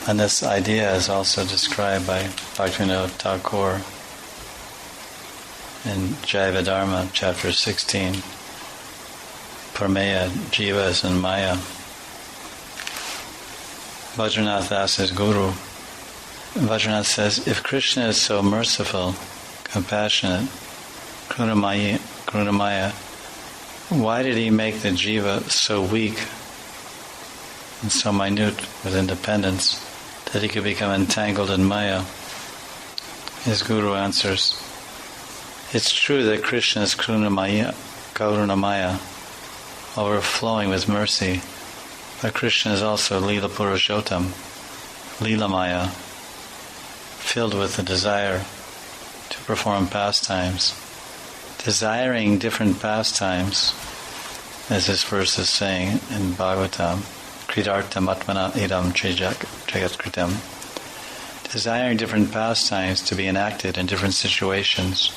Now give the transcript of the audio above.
And this idea is also described by Bhaktivinoda Thakur in Jaiva Dharma, chapter 16, Prameya, Jivas and Maya. Vajranath asks his guru. Vajranath says, if Krishna is so merciful, compassionate, Karunamaya, why did he make the jiva so weak and so minute with independence that he could become entangled in Maya? His guru answers, it's true that Krishna is Karunamaya, overflowing with mercy, but Krishna is also Lila Purushottam, Lila Maya, filled with the desire to perform pastimes, desiring different pastimes, as this verse is saying in Bhagavatam, Kridartam Atmana Idam Jagat Kritam, desiring different pastimes to be enacted in different situations